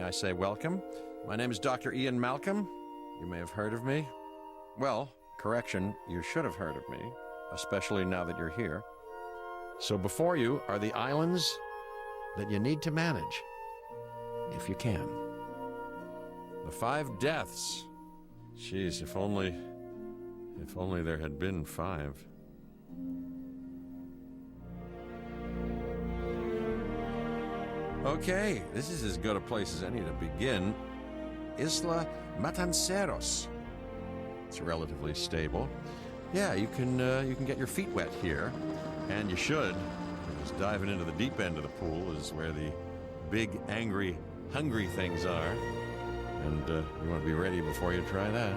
I say welcome. My name is Dr. Ian Malcolm. You may have heard of me. Well, correction, you should have heard of me, especially now that you're here. So before you are the islands that you need to manage, if you can. The 5 deaths. Jeez, if only there had been 5. Okay, this is as good a place as any to begin. Isla Matanceros. It's relatively stable. Yeah, you can get your feet wet here, and you should, because diving into the deep end of the pool is where the big, angry, hungry things are, and you want to be ready before you try that.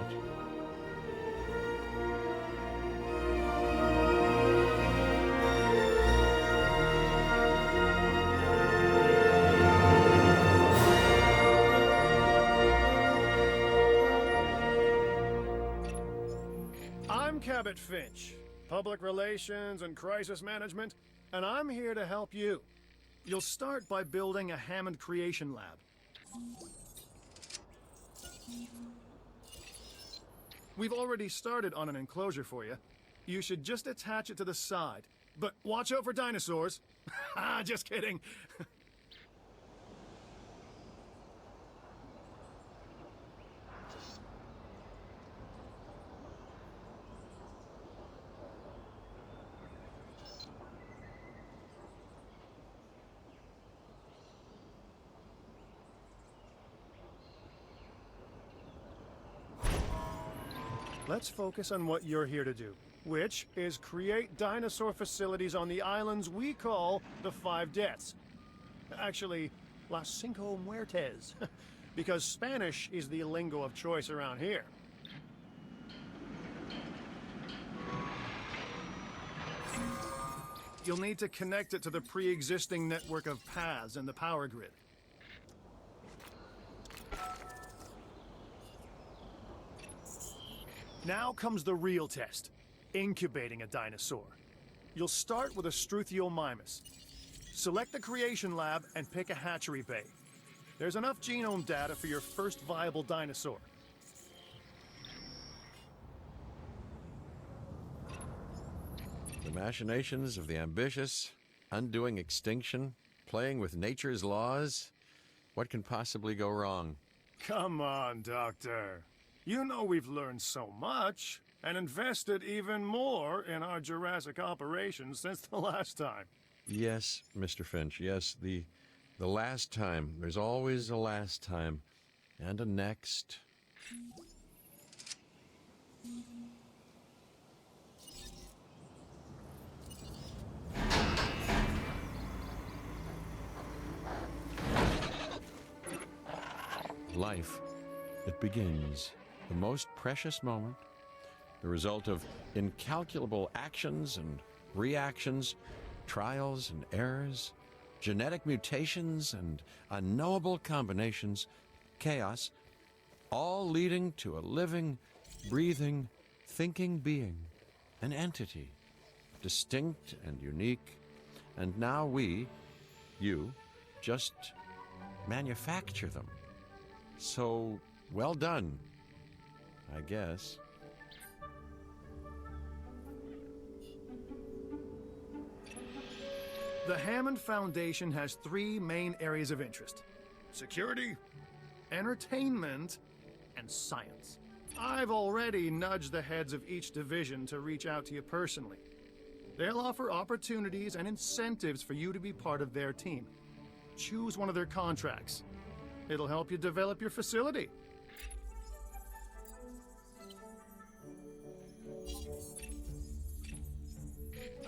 Cabot Finch, Public Relations and Crisis Management, and I'm here to help you. You'll start by building a Hammond Creation Lab. We've already started on an enclosure for you. You should just attach it to the side. But watch out for dinosaurs. Just kidding. Let's focus on what you're here to do, which is create dinosaur facilities on the islands we call the 5 Deaths. Actually, Las Cinco Muertes, because Spanish is the lingo of choice around here. You'll need to connect it to the pre-existing network of paths in the power grid. Now comes the real test, incubating a dinosaur. You'll start with a Struthiomimus. Select the creation lab and pick a hatchery bay. There's enough genome data for your first viable dinosaur. The machinations of the ambitious, undoing extinction, playing with nature's laws. What can possibly go wrong? Come on, Doctor. You know we've learned so much, and invested even more in our Jurassic operations since the last time. Yes, Mr. Finch, yes, the last time. There's always a last time, and a next. Life, it begins. The most precious moment, the result of incalculable actions and reactions, trials and errors, genetic mutations and unknowable combinations, chaos, all leading to a living, breathing, thinking being, an entity, distinct and unique, and now we, you, just manufacture them. So, well done, I guess. The Hammond Foundation has 3 main areas of interest: security, entertainment, and science. I've already nudged the heads of each division to reach out to you personally. They'll offer opportunities and incentives for you to be part of their team. Choose one of their contracts. It'll help you develop your facility.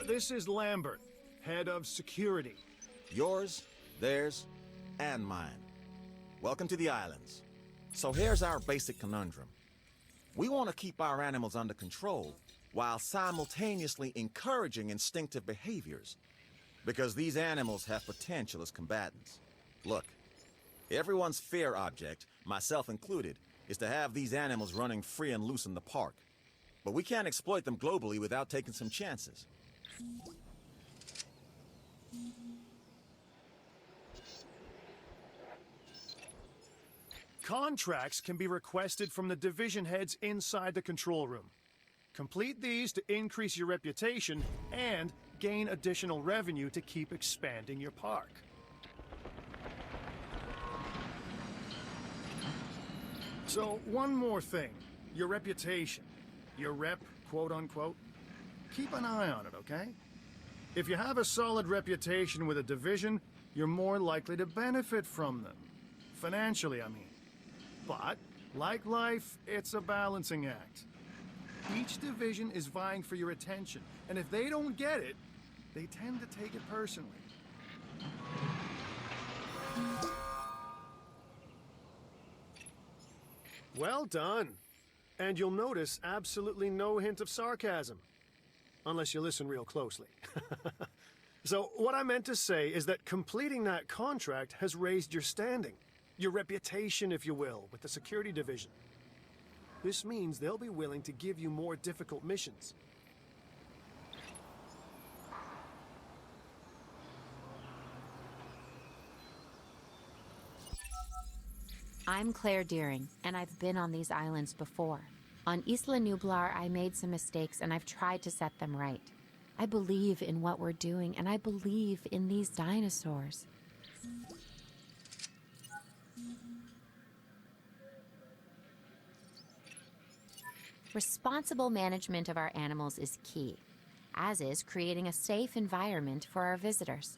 This is Lambert, head of security. Yours, theirs, and mine. Welcome to the islands. So here's our basic conundrum. We want to keep our animals under control while simultaneously encouraging instinctive behaviors, because these animals have potential as combatants. Look, everyone's fear object, myself included, is to have these animals running free and loose in the park. But we can't exploit them globally without taking some chances. Contracts can be requested from the division heads inside the control room. Complete these to increase your reputation and gain additional revenue to keep expanding your park. So, one more thing. Your reputation. Your rep, quote unquote. Keep an eye on it, okay? If you have a solid reputation with a division, you're more likely to benefit from them. Financially, I mean. But, like life, it's a balancing act. Each division is vying for your attention, and if they don't get it, they tend to take it personally. Well done. And you'll notice absolutely no hint of sarcasm. Unless you listen real closely. So, what I meant to say is that completing that contract has raised your standing. Your reputation, if you will, with the security division. This means they'll be willing to give you more difficult missions. I'm Claire Deering, and I've been on these islands before. On Isla Nublar, I made some mistakes, and I've tried to set them right. I believe in what we're doing, and I believe in these dinosaurs. Responsible management of our animals is key, as is creating a safe environment for our visitors.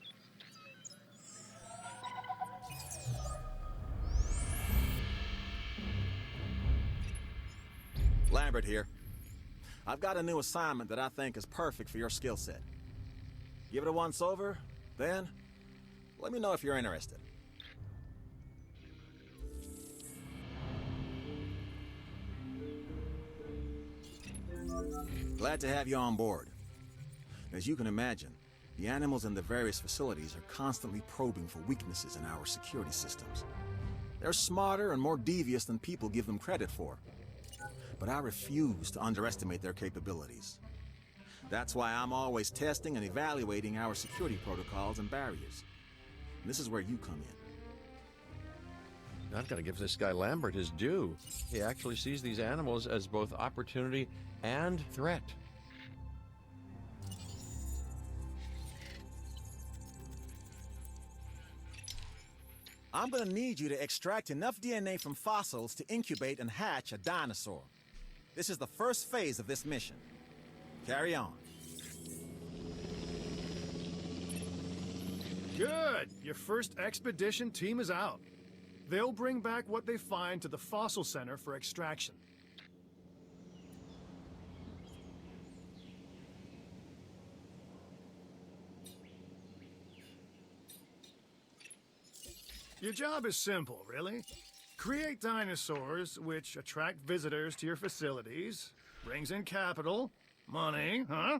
Lambert here. I've got a new assignment that I think is perfect for your skill set. Give it a once over, then let me know if you're interested. Glad to have you on board. As you can imagine, the animals in the various facilities are constantly probing for weaknesses in our security systems. They're smarter and more devious than people give them credit for. But I refuse to underestimate their capabilities. That's why I'm always testing and evaluating our security protocols and barriers. And this is where you come in. I've got to give this guy Lambert his due. He actually sees these animals as both opportunity and threat. I'm gonna need you to extract enough DNA from fossils to incubate and hatch a dinosaur. This is the first phase of this mission. Carry on. Good! Your first expedition team is out. They'll bring back what they find to the fossil center for extraction. Your job is simple, really. Create dinosaurs which attract visitors to your facilities, brings in capital, money, huh?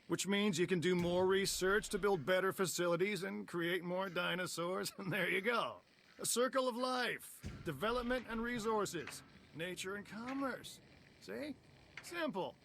Which means you can do more research to build better facilities and create more dinosaurs, and there you go. A circle of life, development and resources, nature and commerce. See? Simple.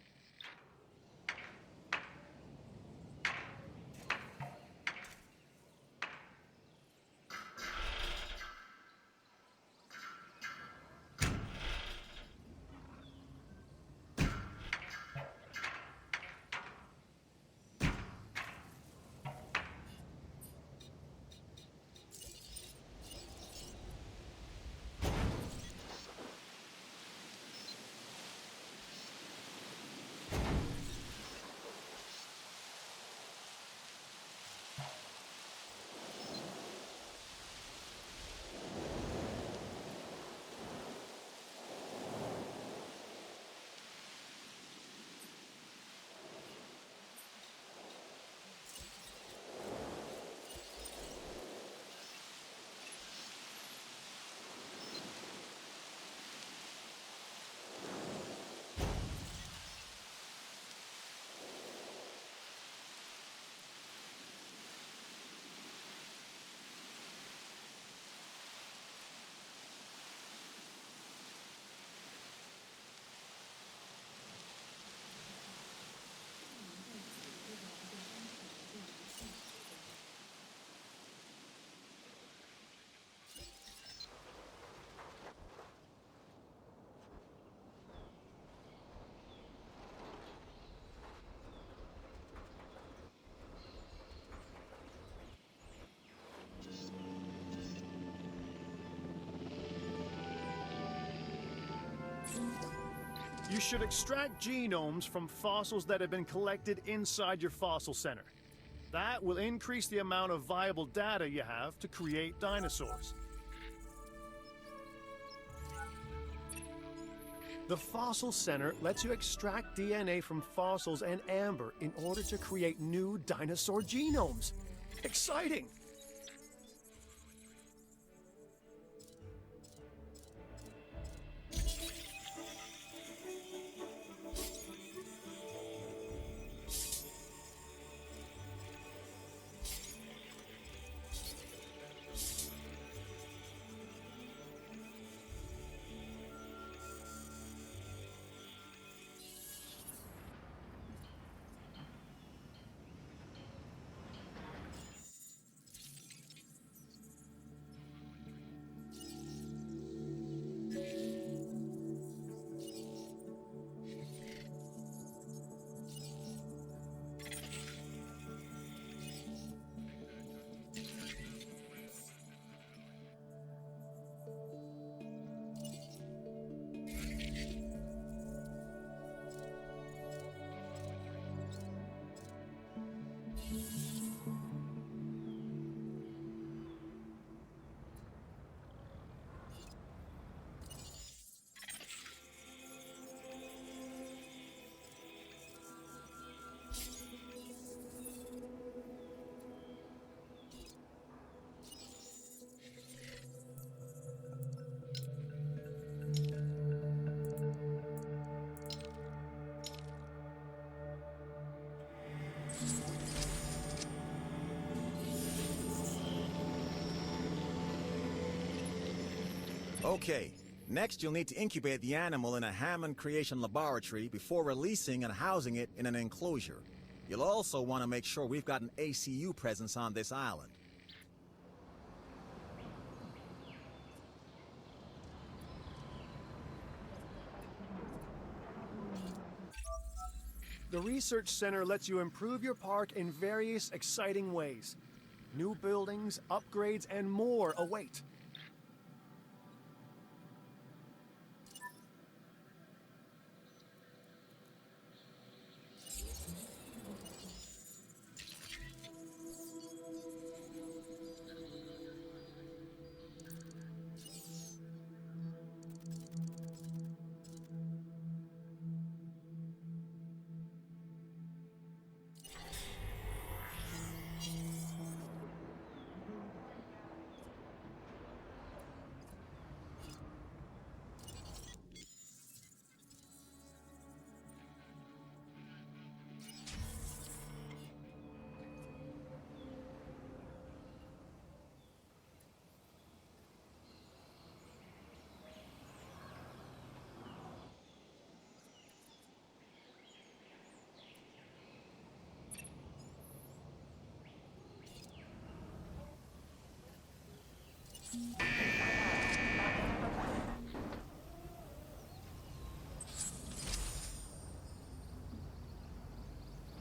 You should extract genomes from fossils that have been collected inside your fossil center. That will increase the amount of viable data you have to create dinosaurs. The Fossil Center lets you extract DNA from fossils and amber in order to create new dinosaur genomes. Exciting! Okay, next you'll need to incubate the animal in a Hammond Creation Laboratory before releasing and housing it in an enclosure. You'll also want to make sure we've got an ACU presence on this island. The Research Center lets you improve your park in various exciting ways. New buildings, upgrades, and more await.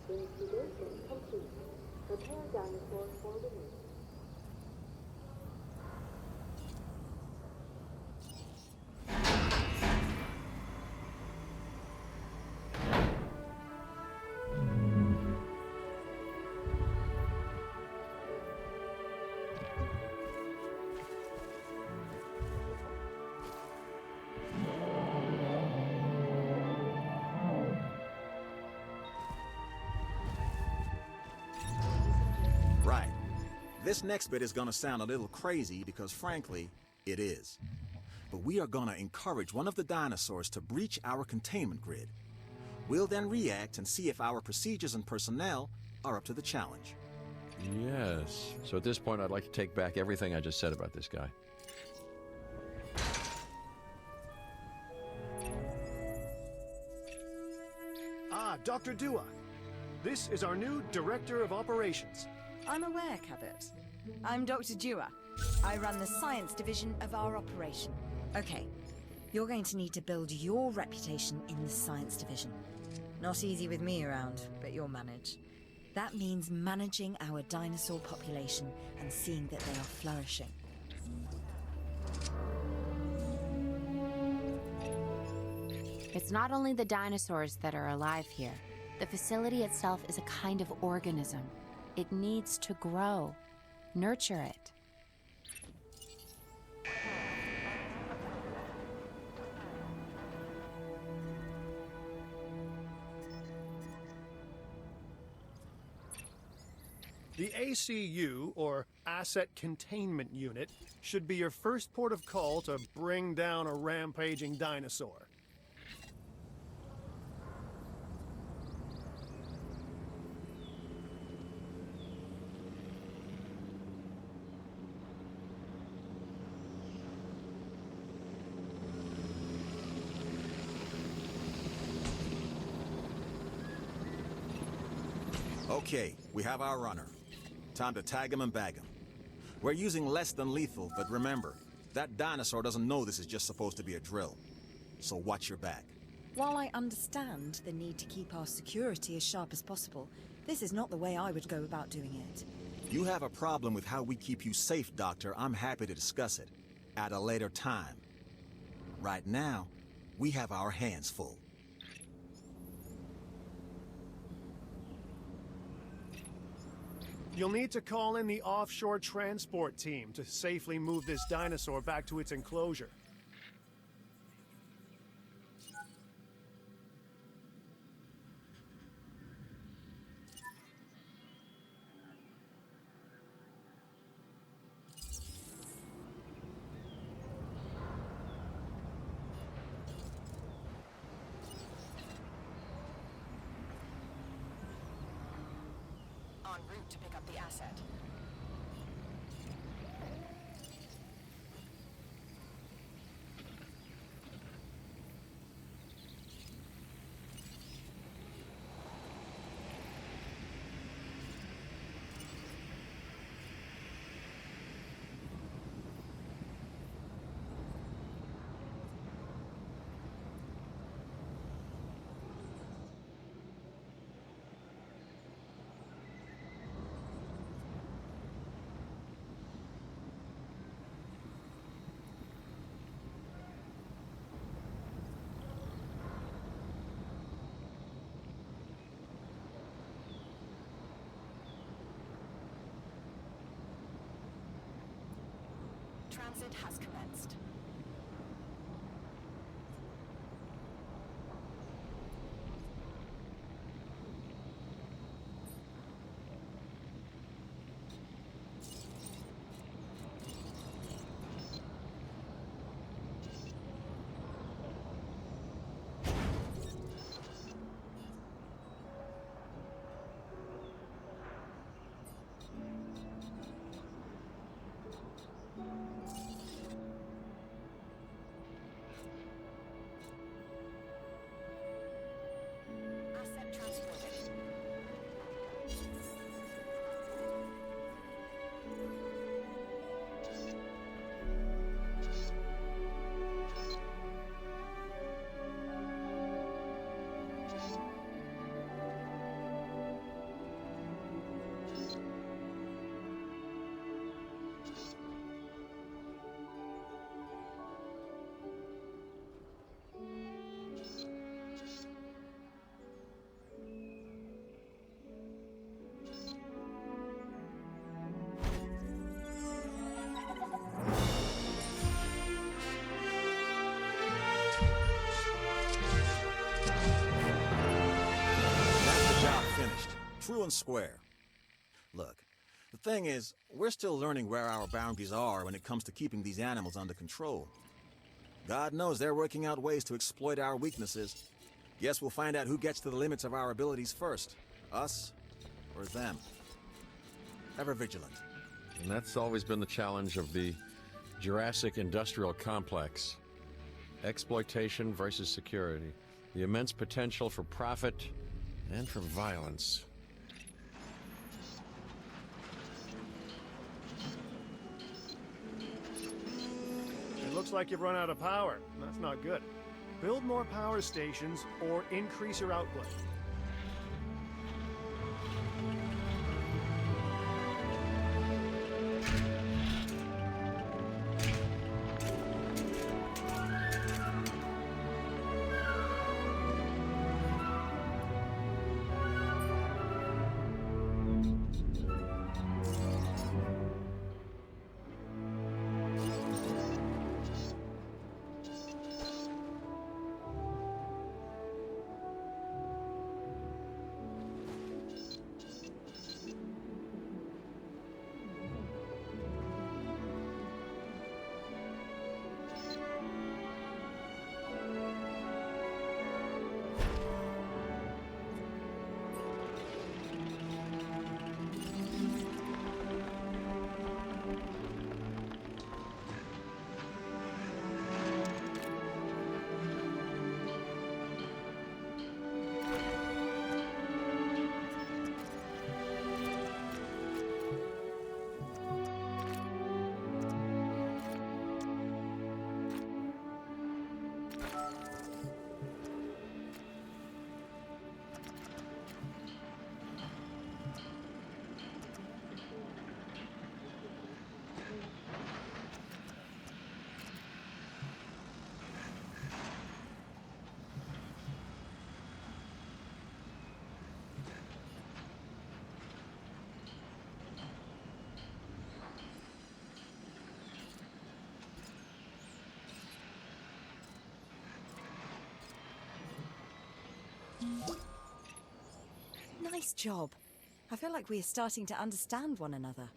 Investigation complete. Prepare dinosaur for release. Right. This next bit is gonna sound a little crazy because frankly, it is. But we are gonna encourage one of the dinosaurs to breach our containment grid. We'll then react and see if our procedures and personnel are up to the challenge. Yes. So at this point, I'd like to take back everything I just said about this guy. Ah, Dr. Dua. This is our new Director of Operations. I'm aware, Cabot. I'm Dr. Dua. I run the science division of our operation. Okay, you're going to need to build your reputation in the science division. Not easy with me around, but you'll manage. That means managing our dinosaur population and seeing that they are flourishing. It's not only the dinosaurs that are alive here. The facility itself is a kind of organism. It needs to grow. Nurture it. The ACU, or Asset Containment Unit, should be your first port of call to bring down a rampaging dinosaur. Okay, we have our runner. Time to tag him and bag him. We're using less than lethal, but remember, that dinosaur doesn't know this is just supposed to be a drill. So watch your back. While I understand the need to keep our security as sharp as possible, this is not the way I would go about doing it. If you have a problem with how we keep you safe, Doctor, I'm happy to discuss it at a later time. Right now, we have our hands full. You'll need to call in the offshore transport team to safely move this dinosaur back to its enclosure. En route to pick up the asset. Transit has commenced. Asset transported. That's the job finished. True and square. Look, the thing is, we're still learning where our boundaries are when it comes to keeping these animals under control. God knows they're working out ways to exploit our weaknesses. Guess we'll find out who gets to the limits of our abilities first. Us or them. Ever vigilant. And that's always been the challenge of the Jurassic industrial complex. Exploitation versus security. The immense potential for profit and for violence. It looks like you've run out of power. That's not good. Build more power stations or increase your output. Nice job. I feel like we are starting to understand one another.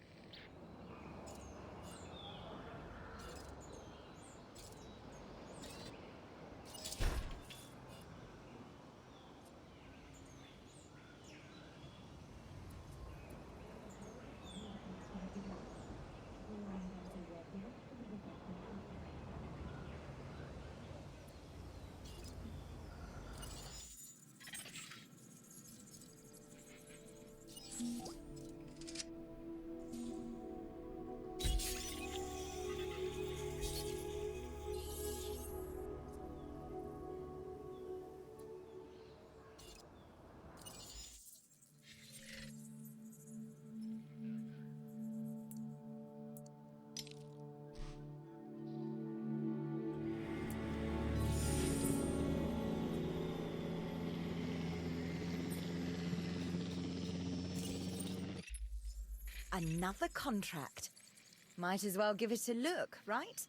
Another contract. Might as well give it a look, right?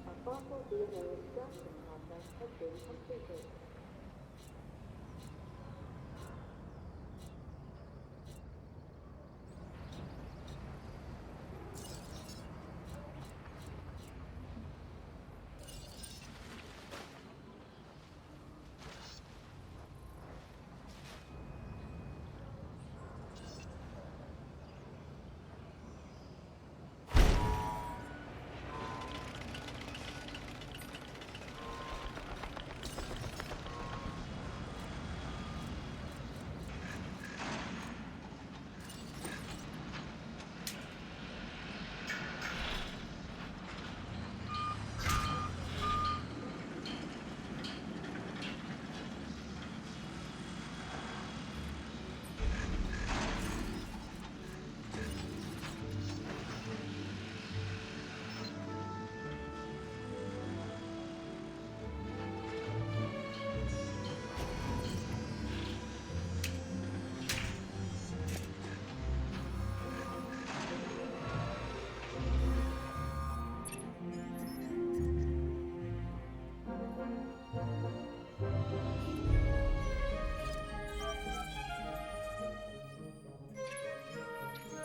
A fossil DNA extraction process has been completed.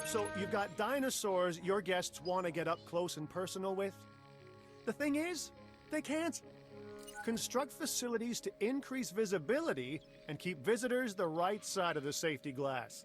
So you've got dinosaurs your guests want to get up close and personal with. The thing is, they can't. Construct facilities to increase visibility and keep visitors the right side of the safety glass.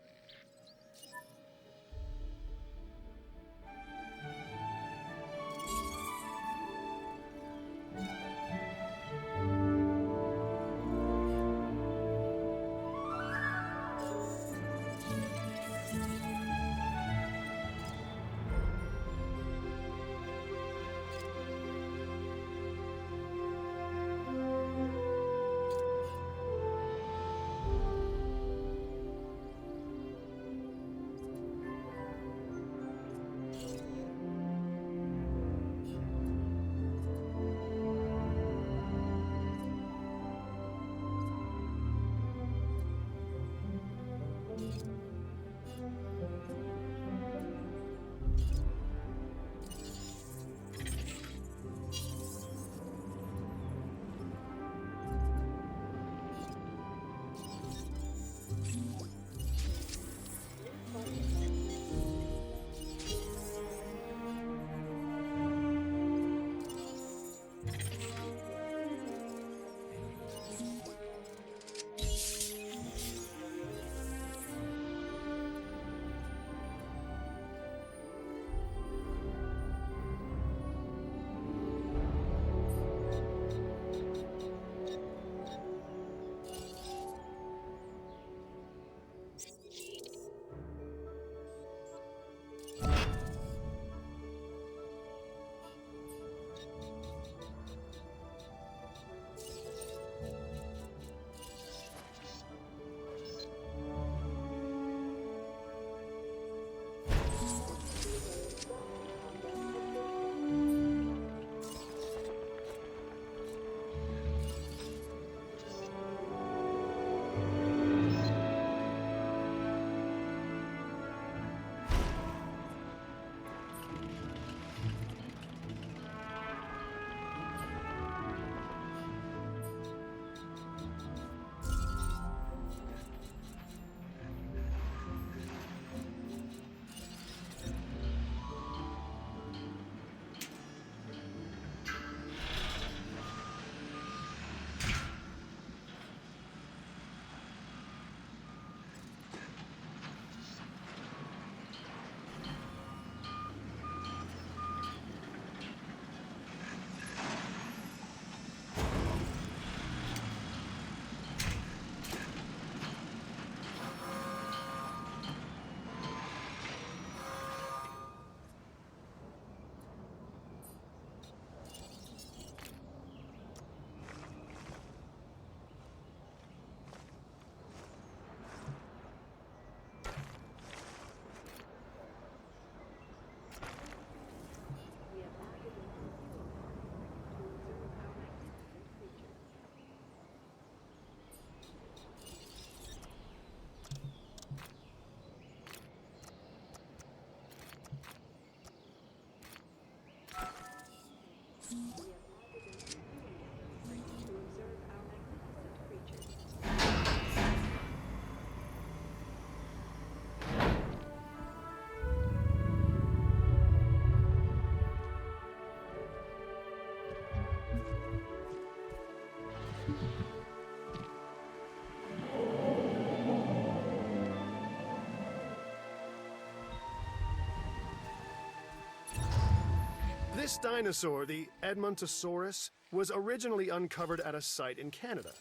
This dinosaur, the Edmontosaurus, was originally uncovered at a site in Canada.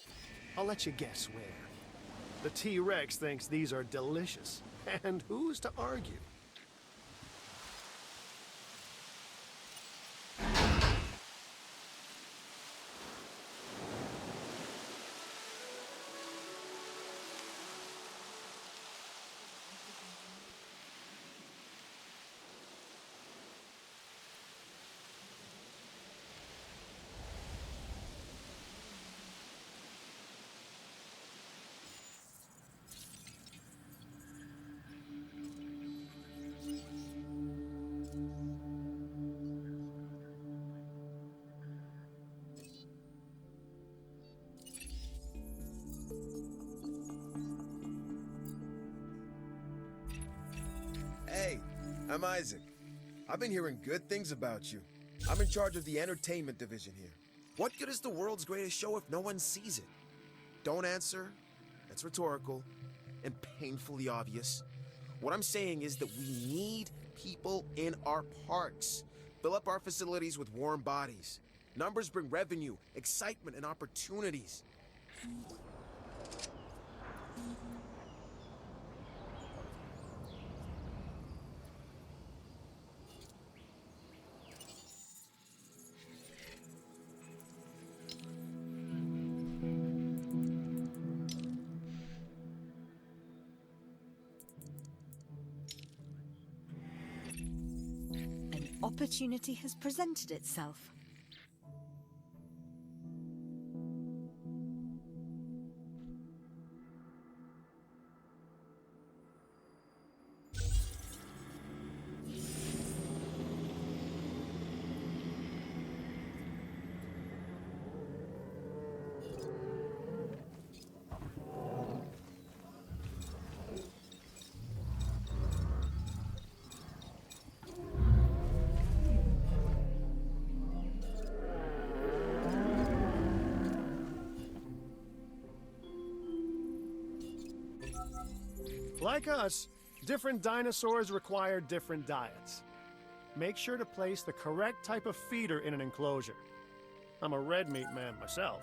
I'll let you guess where. The T-Rex thinks these are delicious, and who's to argue? Hey, I'm Isaac. I've been hearing good things about you. I'm in charge of the entertainment division here. What good is the world's greatest show if no one sees it? Don't answer. That's rhetorical and painfully obvious. What I'm saying is that we need people in our parks. Fill up our facilities with warm bodies. Numbers bring revenue, excitement, and opportunities. An opportunity has presented itself. Like us, different dinosaurs require different diets. Make sure to place the correct type of feeder in an enclosure. I'm a red meat man myself.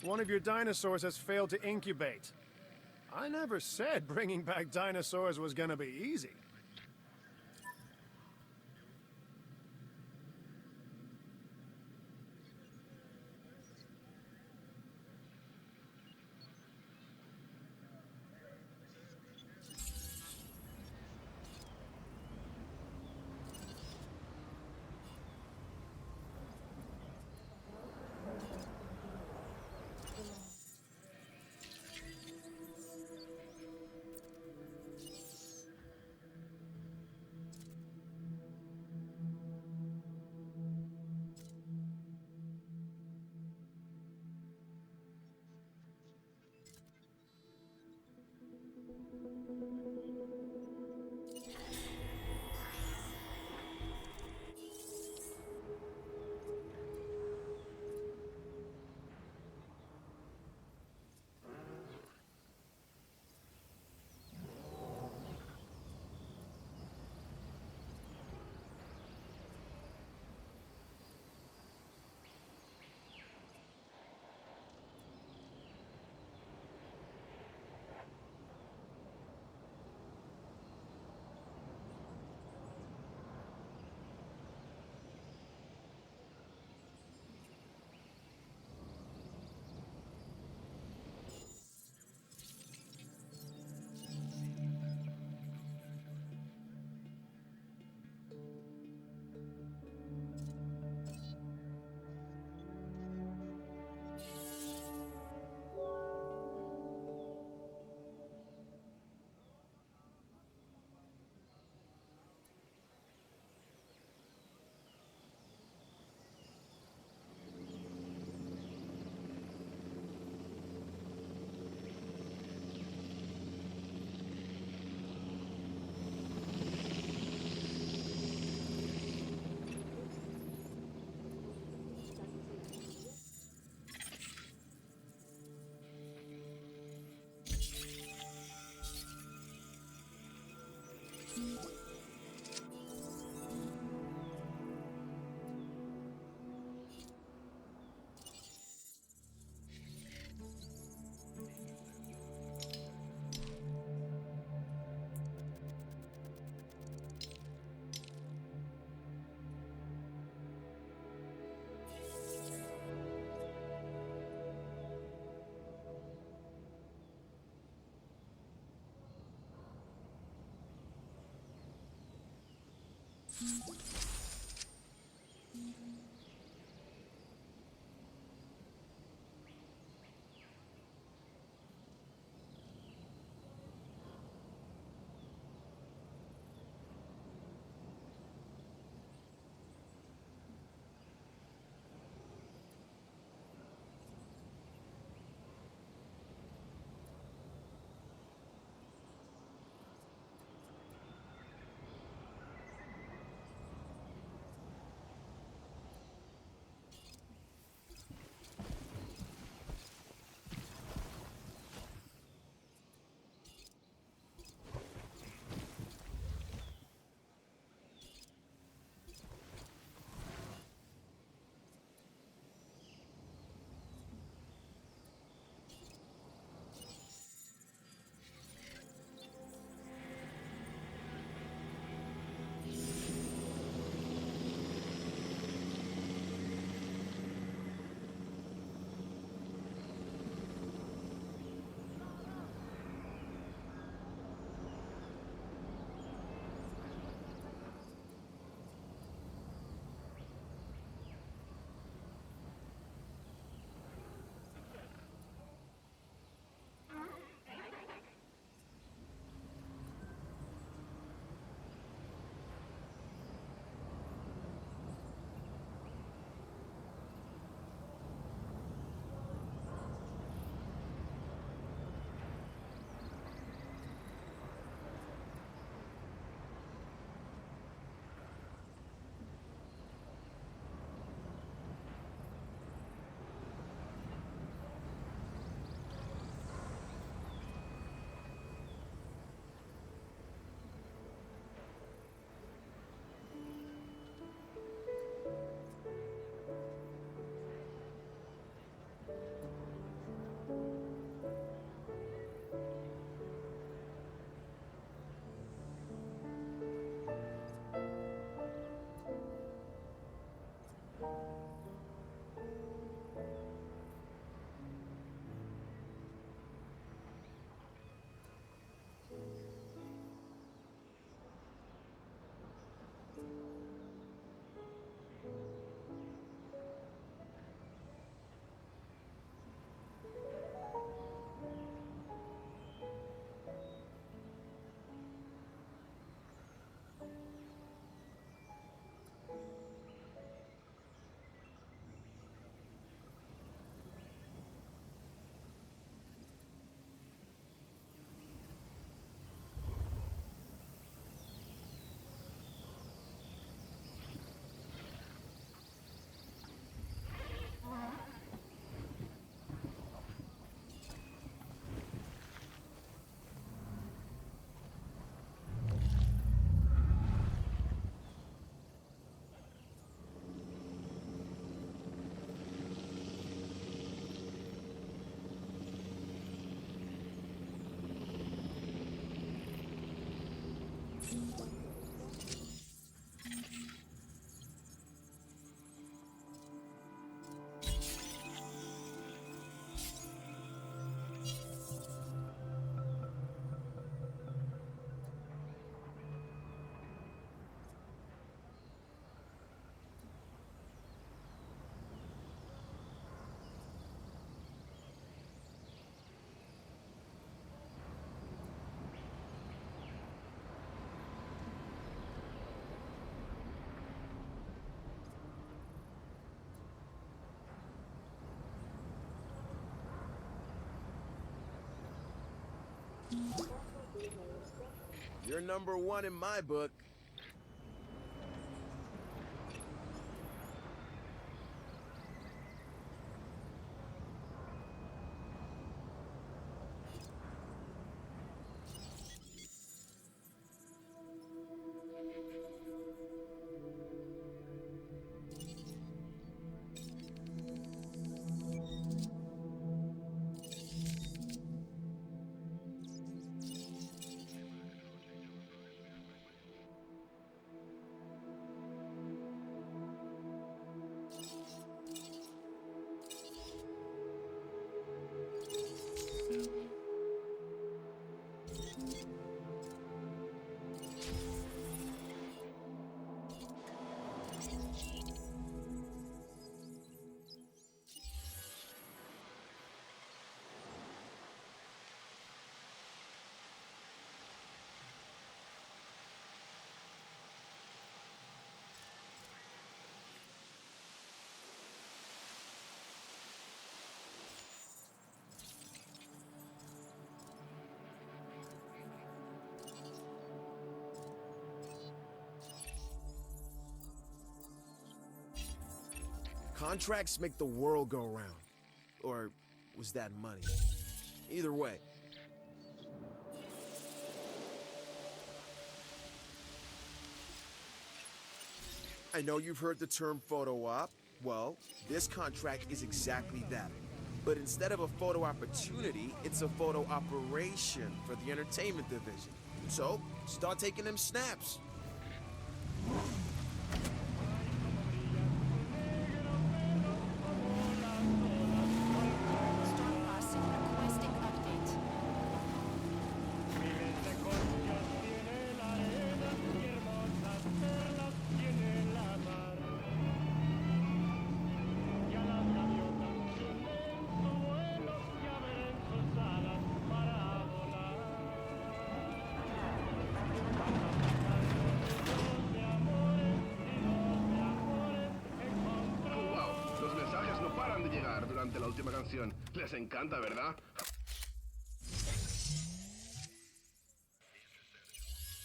One of your dinosaurs has failed to incubate. I never said bringing back dinosaurs was gonna be easy. You're number one in my book. Contracts make the world go round. Or was that money? Either way. I know you've heard the term photo op. Well, this contract is exactly that. But instead of a photo opportunity, it's a photo operation for the entertainment division. So, start taking them snaps. Durante la última canción. Les encanta, ¿verdad?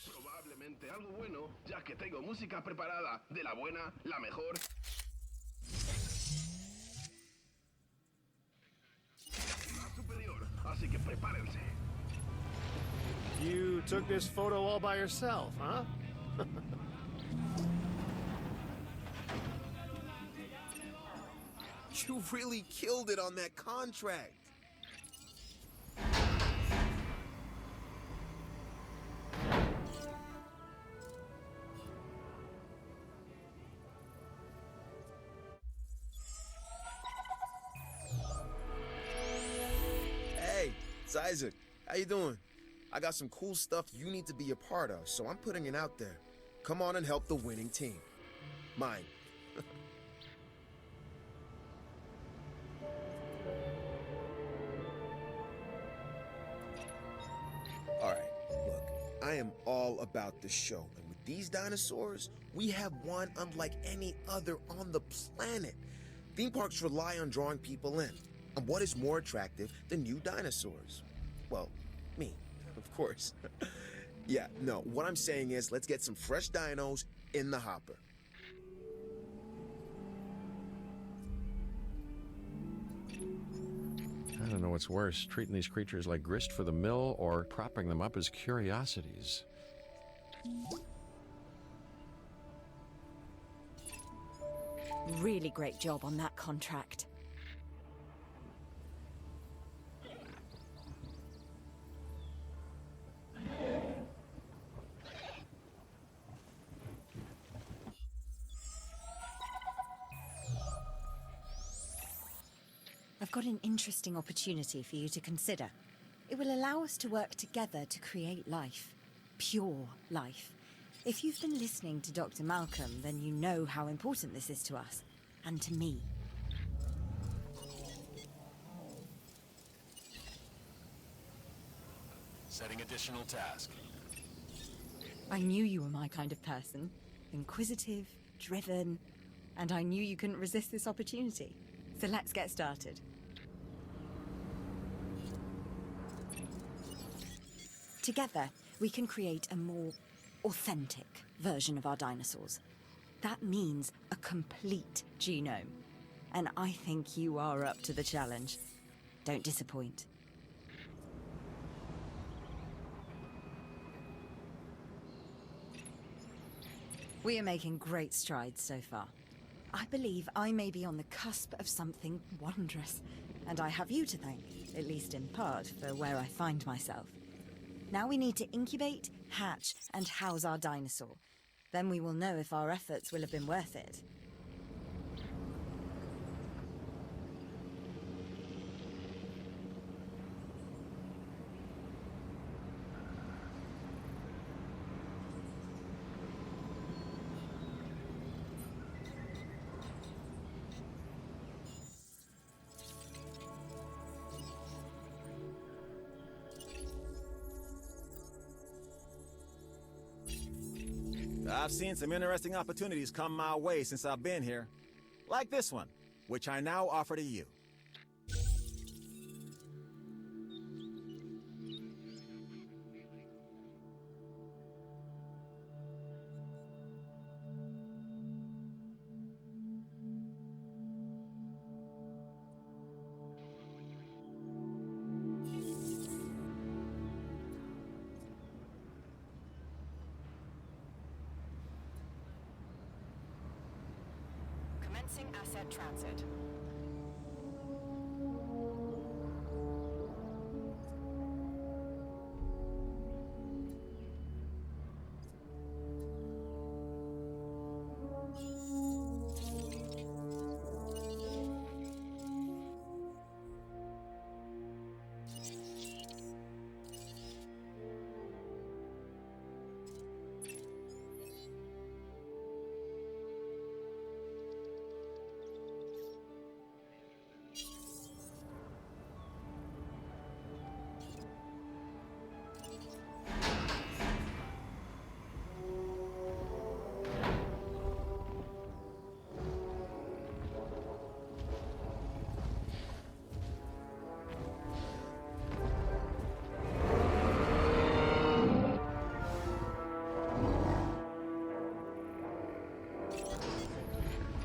Probablemente algo bueno, ya que tengo música preparada. De la buena, la mejor. La superior. Así que prepárense. You took this photo all by yourself, huh? You really killed it on that contract. Hey, it's Isaac. How you doing? I got some cool stuff you need to be a part of, so I'm putting it out there. Come on and help the winning team. Mine. Alright, look, I am all about the show, and with these dinosaurs, we have one unlike any other on the planet. Theme parks rely on drawing people in, and what is more attractive than new dinosaurs? Well, me, of course. Yeah, no, what I'm saying is, let's get some fresh dinos in the hopper. I don't know what's worse, treating these creatures like grist for the mill or propping them up as curiosities. Really great job on that contract. I've got an interesting opportunity for you to consider. It will allow us to work together to create life. Pure life. If you've been listening to Dr. Malcolm, then you know how important this is to us. And to me. Setting additional task. I knew you were my kind of person. Inquisitive, driven, and I knew you couldn't resist this opportunity. So let's get started. Together, we can create a more authentic version of our dinosaurs. That means a complete genome. And I think you are up to the challenge. Don't disappoint. We are making great strides so far. I believe I may be on the cusp of something wondrous, and I have you to thank, at least in part, for where I find myself. Now we need to incubate, hatch, and house our dinosaur. Then we will know if our efforts will have been worth it. I've seen some interesting opportunities come my way since I've been here. Like this one, which I now offer to you. Commencing asset transit.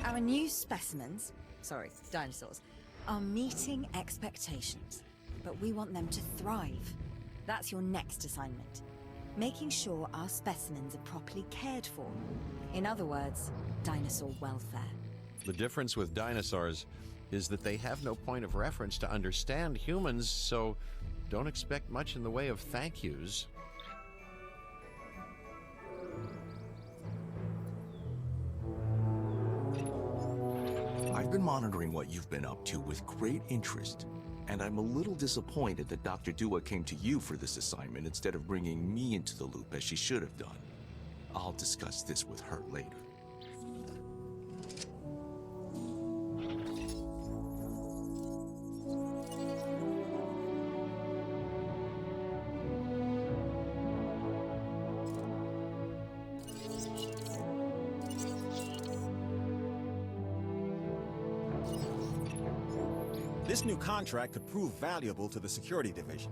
Our new specimens, dinosaurs, are meeting expectations, but we want them to thrive. That's your next assignment. Making sure our specimens are properly cared for. In other words, dinosaur welfare. The difference with dinosaurs is that they have no point of reference to understand humans, so don't expect much in the way of thank yous. I've been monitoring what you've been up to with great interest, and I'm a little disappointed that Dr. Dua came to you for this assignment instead of bringing me into the loop as she should have done. I'll discuss this with her later. This new contract could prove valuable to the security division.